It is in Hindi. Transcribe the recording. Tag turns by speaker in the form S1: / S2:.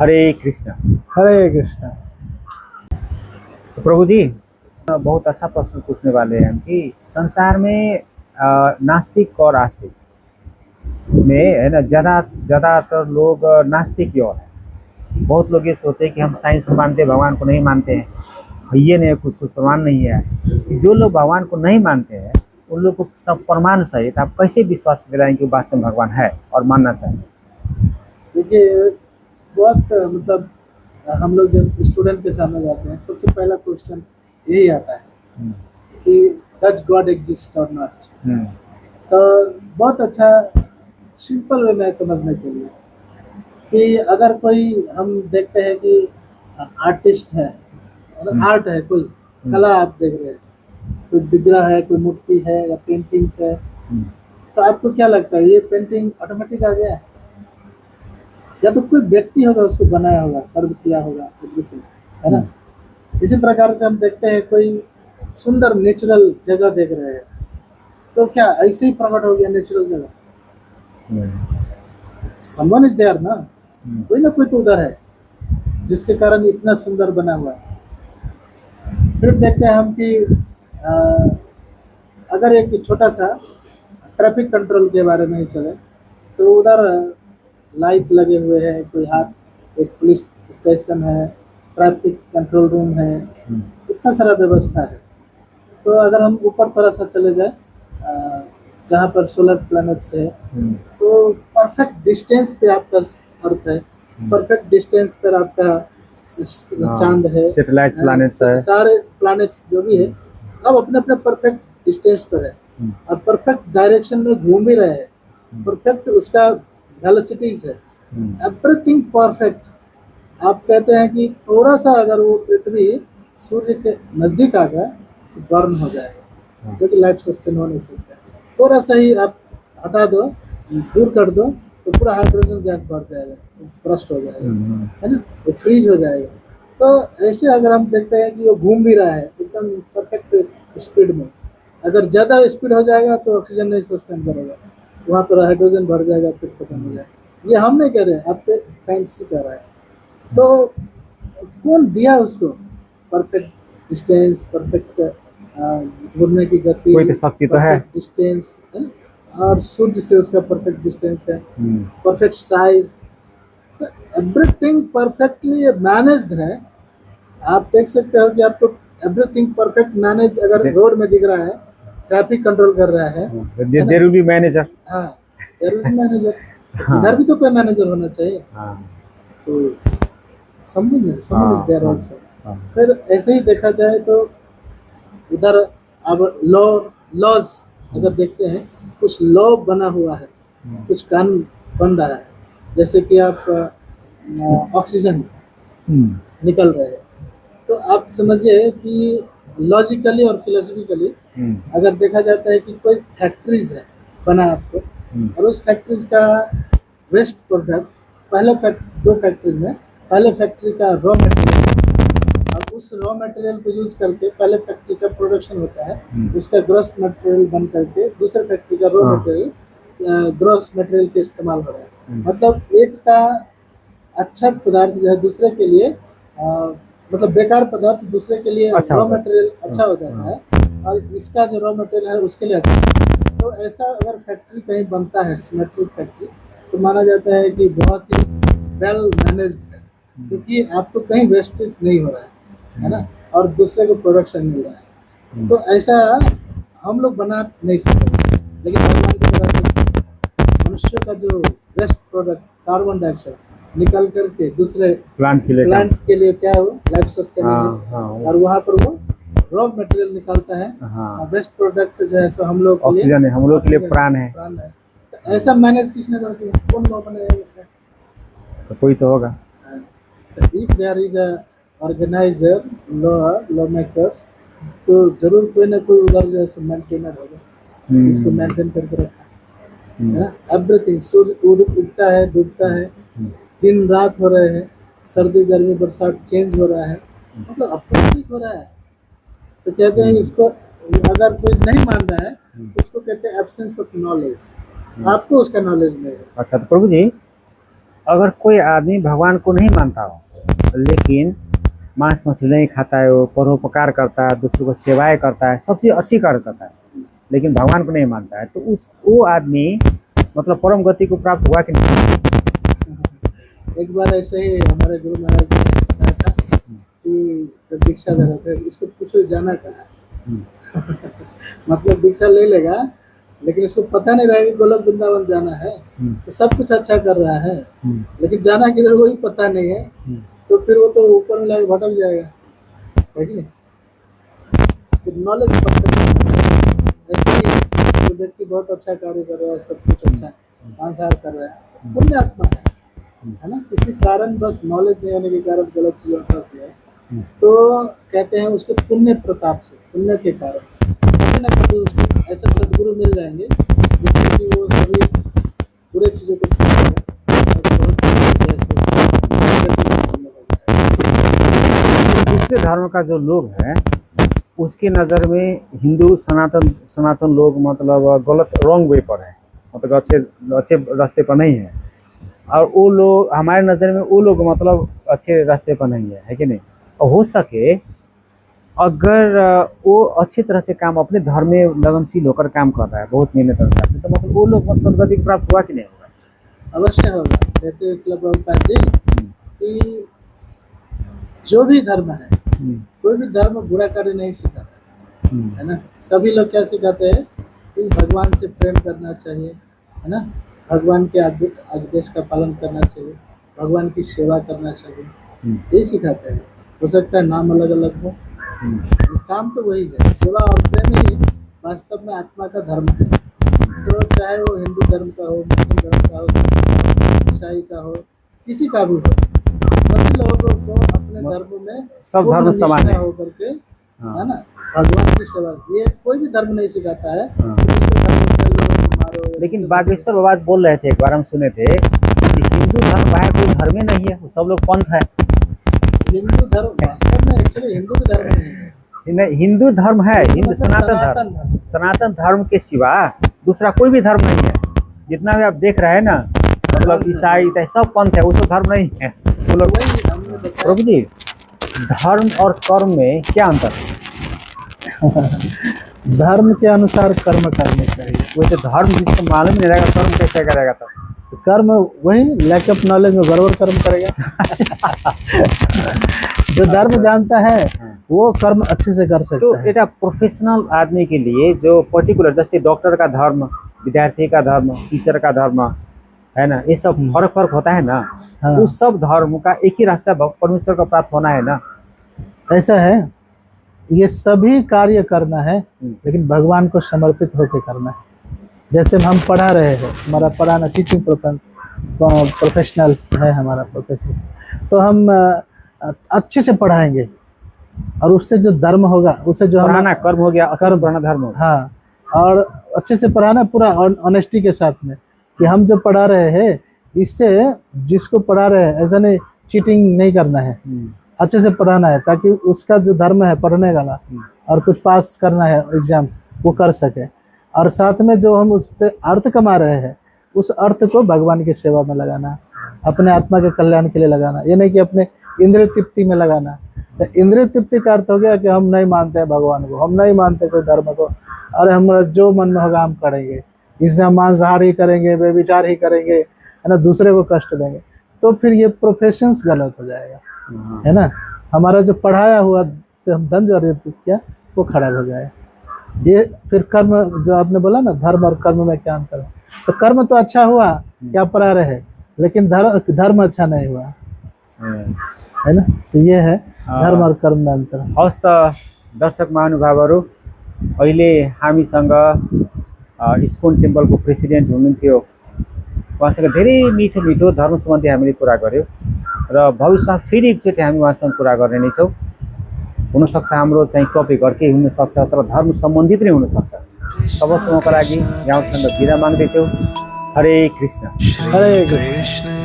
S1: हरे कृष्ण।
S2: हरे कृष्ण।
S1: तो प्रभु जी, बहुत अच्छा प्रश्न पूछने वाले हैं हम कि संसार में नास्तिक और आस्तिक में है ना, ज़्यादातर लोग नास्तिक की ओर है। बहुत लोग ये सोचते हैं कि हम साइंस को मानते हैं, भगवान को नहीं मानते हैं। ये नहीं, कुछ कुछ प्रमाण नहीं है। जो लोग भगवान को नहीं मानते हैं उन लोग को सब प्रमाण सहित आप कैसे विश्वास दिलाएं कि वास्तव में भगवान है और मानना चाहिए?
S2: देखिए, बहुत मतलब हम लोग जब स्टूडेंट के सामने जाते हैं, सबसे पहला क्वेश्चन यही आता है
S1: हम्म,
S2: कि डज गॉड एग्जिस्ट और नॉट।
S1: हम्म,
S2: तो बहुत अच्छा सिंपल वे में समझने के लिए कि अगर कोई हम देखते हैं कि आर्टिस्ट है, मतलब आर्ट है, कोई कला आप देख रहे हैं, कोई विग्रह है, कोई मूर्ति है या पेंटिंग्स है,
S1: हम्म,
S2: तो आपको क्या लगता है ये पेंटिंग ऑटोमेटिक आ गया है या तो कोई व्यक्ति होगा उसको बनाया होगा, कर्व किया होगा, everything, है ना। इसी प्रकार से हम देखते हैं कोई सुंदर नेचुरल जगह देख रहे हैं, तो क्या ऐसे ही प्रकट हो गया नेचुरल जगह? समवन इज देयर ना, कोई ना कोई तो उधर है जिसके कारण इतना सुंदर बना हुआ है। फिर देखते हैं हम कि अ, अगर एक छोटा सा ट्रैफिक कंट्रोल के बारे में ही चले, तो उधर लाइट लगे हुए हैं, कोई हाथ एक पुलिस स्टेशन है, ट्रैफिक कंट्रोल रूम है, इतना सारा व्यवस्था है। तो अगर हम ऊपर थोड़ा सा चले जाए, जहाँ पर सोलर प्लैनेट्स है, तो परफेक्ट डिस्टेंस पे आपका अर्थ है, परफेक्ट डिस्टेंस पर आपका चांद है,
S1: सैटेलाइट प्लैनेट्स है,
S2: सारे प्लैनेट्स जो भी है सब अपने अपने परफेक्ट डिस्टेंस पर है और परफेक्ट डायरेक्शन में घूम भी रहे हैं, परफेक्ट उसका वेलोसिटीज है, एवरीथिंग परफेक्ट। आप कहते हैं कि थोड़ा सा अगर वो पृथ्वी सूर्य के नजदीक आ जाए तो बर्न हो जाएगा, जो कि लाइफ सस्टेन हो नहीं सकता। थोड़ा सा ही आप हटा दो, दूर कर दो, तो पूरा हाइड्रोजन गैस बढ़ जाएगा, ब्रस्ट हो जाएगा, है ना, वो फ्रीज हो जाएगा। तो ऐसे अगर हम देखते हैं कि वो घूम भी रहा है एकदम परफेक्ट स्पीड में, अगर ज़्यादा स्पीड हो जाएगा तो ऑक्सीजन नहीं सस्टेन करेगा, वहाँ पर हाइड्रोजन बढ़ जाएगा, फिर खत्म हो जाएगा। ये हम नहीं कह रहे हैं, आपके साइंस से कह रहा है। तो कौन दिया उसको परफेक्ट डिस्टेंस, परफेक्ट घूमने की गति,
S1: कोई तो शक्ति तो है।
S2: परफेक्ट डिस्टेंस, और सूर्य से उसका परफेक्ट डिस्टेंस है, perfect size, everything perfectly managed है। आप देख सकते हो कि आपको एवरीथिंग परफेक्ट मैनेज अगर रोड में दिख रहा है, ट्रैफिक कंट्रोल कर रहा है,
S1: देयर विल बी मैनेजर।
S2: हाँ, देयर विल बी मैनेजर। इधर भी तो कोई मैनेजर होना चाहिए। तो someone is there also। फिर ऐसे ही देखा जाए तो उधर अब लॉज अगर देखते हैं, कुछ लॉ बना हुआ है, कुछ कानून बन रहा है, जैसे कि आप ऑक्सीजन निकल रहे हैं, तो आप समझिए कि लॉजिकली और फिलोसफिकली अगर देखा जाता है कि कोई फैक्ट्रीज है बना आपको, और उस फैक्ट्रीज का वेस्ट प्रोडक्ट दो फैक्ट्रीज में, पहले फैक्ट्री का रॉ मटेरियल, और उस रॉ मटेरियल को यूज करके पहले फैक्ट्री का प्रोडक्शन होता है, उसका ग्रॉस मटेरियल बन करके दूसरे फैक्ट्री का रॉ मटेरियल ग्रॉस मटेरियल के इस्तेमाल हो रहा है। मतलब एक का अच्छा पदार्थ जो है दूसरे के लिए मतलब बेकार पदार्थ दूसरे के लिए रॉ मटेरियल अच्छा हो जाता है, और इसका जो रॉ मटेरियल है उसके लिए अच्छा है। तो ऐसा अगर फैक्ट्री कहीं बनता है, सिमेट्रिक फैक्ट्री, तो माना जाता है कि बहुत ही वेल मैनेज्ड है, क्योंकि आपको कहीं वेस्टेज नहीं हो रहा है ना, और दूसरे को प्रोडक्शन मिल रहा है। तो ऐसा हम लोग बना नहीं सकते, लेकिन भगवान की तरह से मनुष्य का जो वेस्ट प्रोडक्ट कार्बन डाइऑक्साइड निकल करके दूसरे प्लांट के लिए क्या हो, लाइफ सस्टेनेबल, और वहाँ पर वो रॉ मटेरियल निकालता है, वेस्ट प्रोडक्ट जो है सो हम लोग
S1: ऑक्सीजन है, हम लोग के लिए प्राण है।
S2: तो ऐसा मैनेज किसने कर दिया? कौन लॉ बनाया ऐसा?
S1: तो कोई तो होगा।
S2: If there is a organizer, lawmakers, तो जरूर कोई ना कोई उधर जो है मेंटेनर होगा, इसको मेंटेन करके रखा है ना। एवरीथिंग, सूर्य उगता है, डूबता है, दिन रात हो रहे हैं, सर्दी गर्मी बरसात चेंज हो रहा है, मतलब ऑटोमेटिक हो रहा है। तो कहते हैं इसको, अगर कोई नहीं मान रहा है उसको कहते हैं एब्सेंस ऑफ नॉलेज, आपको उसका नॉलेज नहीं है।
S1: अच्छा, तो प्रभु जी अगर कोई आदमी भगवान को नहीं मानता हो लेकिन मांस मछली नहीं खाता है, वो परोपकार करता है, दूसरों को सेवाएं करता है, सब चीज़ अच्छी करता है, लेकिन भगवान को नहीं मानता है, तो उस वो आदमी मतलब परम गति को प्राप्त हुआ कि नहीं?
S2: एक बार ऐसे ही हमारे गुरु महाराज ने बताया था कि जब दीक्षा ले रहे थे, इसको पूछो जाना कहाँ है? मतलब दीक्षा ले लेगा लेकिन इसको पता नहीं रहेगा कि गोलक वृंदावन जाना है, तो सब कुछ अच्छा कर रहा है लेकिन जाना किधर वही पता नहीं है, तो फिर वो तो ऊपर में लाके भटक जाएगा, है कि नहीं? तो नॉलेज ऐसे ही जो व्यक्ति बहुत अच्छा कार्य कर रहा है, सब कुछ अच्छा है, मांसाहार कर रहा है, पुण्य आत्मा है ना? किसी कारण बस नॉलेज नहीं होने के कारण गलत चीजों में फंस गया, तो कहते हैं उसके पुण्य प्रताप से, पुण्य के कारण कभी ना कभी उसको ऐसे सदगुरु मिल जाएंगे जिससे कि वो सभी बुरे चीजों को छोड़ देगा
S1: तो दूसरे धर्म का जो लोग है उसके नज़र में हिंदू सनातन लोग मतलब गलत रॉन्ग वे पर है, मतलब अच्छे रास्ते पर नहीं है, और वो लोग हमारे नज़र में वो लोग मतलब अच्छे रास्ते पर नहीं है कि नहीं? और हो सके अगर वो अच्छी तरह से काम अपने धर्म में लगनशील होकर काम कर रहा है, बहुत मेहनत अनुसार से, तो मतलब वो लोग मतलब सदगति प्राप्त हुआ कि नहीं होगा?
S2: अवश्य होगा। कहते हैं इसलिए प्रभुपाद जी कि जो भी धर्म है, कोई भी धर्म बुरा कार्य नहीं सिखाता है ना? सभी लोग क्या सिखाते हैं कि भगवान से प्रेम करना चाहिए, है ना? भगवान के आदेश का पालन करना चाहिए, भगवान की सेवा करना चाहिए, यही सिखाते हैं। हो सकता है नाम अलग अलग हो, काम तो वही है, सेवा और प्रेम ही वास्तव में आत्मा का धर्म है। तो चाहे वो हिंदू धर्म का हो, मुस्लिम धर्म का हो, ईसाई का हो, किसी का भी हो, सभी लोगों को अपने धर्म में
S1: सब धर्म समान है
S2: होकर के, है ना, भगवान की सेवा, ये कोई भी धर्म नहीं सिखाता है कि दूसरे धर्म के लोगों को मारो।
S1: लेकिन बागेश्वर बाबा बोल रहे थे, एक बार हम सुने थे कि हिंदू धर्म बाहर कोई धर्म ही नहीं है, वो सब लोग पंथ है।
S2: हिंदू धर्म वास्तव में एक्चुअली हिंदू का धर्म नहीं है,
S1: हिंदू धर्म है, हिंदू सनातन धर्म के सिवा दूसरा कोई भी धर्म नहीं है। जितना भी आप देख रहे हैं ना, मतलब ईसाई सब पंथ है, वो सब धर्म नहीं है वो लोग। प्रभु जी, धर्म और कर्म में क्या अंतर है?
S2: धर्म के अनुसार कर्म करने चाहिए।
S1: वो तो धर्म जिसको मालूम नहीं रहेगा कर्म कैसे करेगा? तो
S2: कर्म वही लैक ऑफ नॉलेज में गड़बड़ कर्म करेगा। जो धर्म जानता है वो कर्म अच्छे से कर सकता
S1: तो
S2: है।
S1: एटा प्रोफेशनल आदमी के लिए जो पर्टिकुलर, जैसे डॉक्टर का धर्म, विद्यार्थी का धर्म, टीचर का धर्म, है ना, ये सब फर्क होता है ना।
S2: हाँ।
S1: उस सब धर्म का एक ही रास्ता परमेश्वर का प्राप्त होना है ना।
S2: ऐसा है, ये सभी कार्य करना है लेकिन भगवान को समर्पित होकर करना है। जैसे हम पढ़ा रहे हैं, हमारा पढ़ाना टीचिंग प्रोफेशनल है हमारा प्रोफेशन, तो हम अच्छे से पढ़ाएंगे और उससे जो धर्म होगा, उससे जो
S1: पढ़ाना कर्म हो गया, अच्छे से पढ़ाना धर्म होगा।
S2: हाँ, और अच्छे से पढ़ाना पूरा ऑनेस्टी के साथ में कि हम जो पढ़ा रहे हैं इससे जिसको पढ़ा रहे हैं ऐसा नहीं, चीटिंग नहीं करना है, अच्छे से पढ़ाना है ताकि उसका जो धर्म है पढ़ने वाला और कुछ पास करना है एग्जाम्स वो कर सके, और साथ में जो हम उससे अर्थ कमा रहे हैं उस अर्थ को भगवान की सेवा में लगाना, अपने आत्मा के कल्याण के लिए लगाना, ये नहीं कि अपने इंद्रिय तृप्ति में लगाना। तो इंद्रिय तृप्ति का अर्थ हो गया कि हम नहीं मानते हैं भगवान को, हम नहीं मानते कोई धर्म को, और हमारा जो मन में होगा हम करेंगे, इससे हम मांसाहार ही करेंगे, बेविचार ही करेंगे, है ना, दूसरे को कष्ट देंगे, तो फिर ये प्रोफेशंस गलत हो जाएगा, है ना। हमारा जो पढ़ाया हुआ से हम धन जो अर्जित किया वो खराब हो जाएगा। ये फिर कर्म जो आपने बोला ना, धर्म और कर्म में क्या अंतर है, तो कर्म तो अच्छा हुआ क्या पढ़ा रहे, लेकिन धर्म अच्छा नहीं हुआ, है ना। तो ये है धर्म और कर्म में अंतर।
S1: हवस् त दर्शक महानुभावहरू, अहिले हामीसँग इस्कन टेम्पलको प्रेसिडेन्ट हुनुहुन्थ्यो, उहाँसँग धेरै मिठो मिठो धर्म सम्बन्धी हामीले कुरा गऱ्यौँ र भविष्यमा फेरि एकचोटि हामी उहाँसँग कुरा गर्ने नै छौँ। हुनसक्छ हाम्रो चाहिँ टपिक अर्कै हुनसक्छ, तर धर्म सम्बन्धित नै हुनसक्छ। तबसम्मको लागि यहाँसँग बिदा माग्दैछौँ। हरे कृष्ण।
S2: हरे कृष्ण।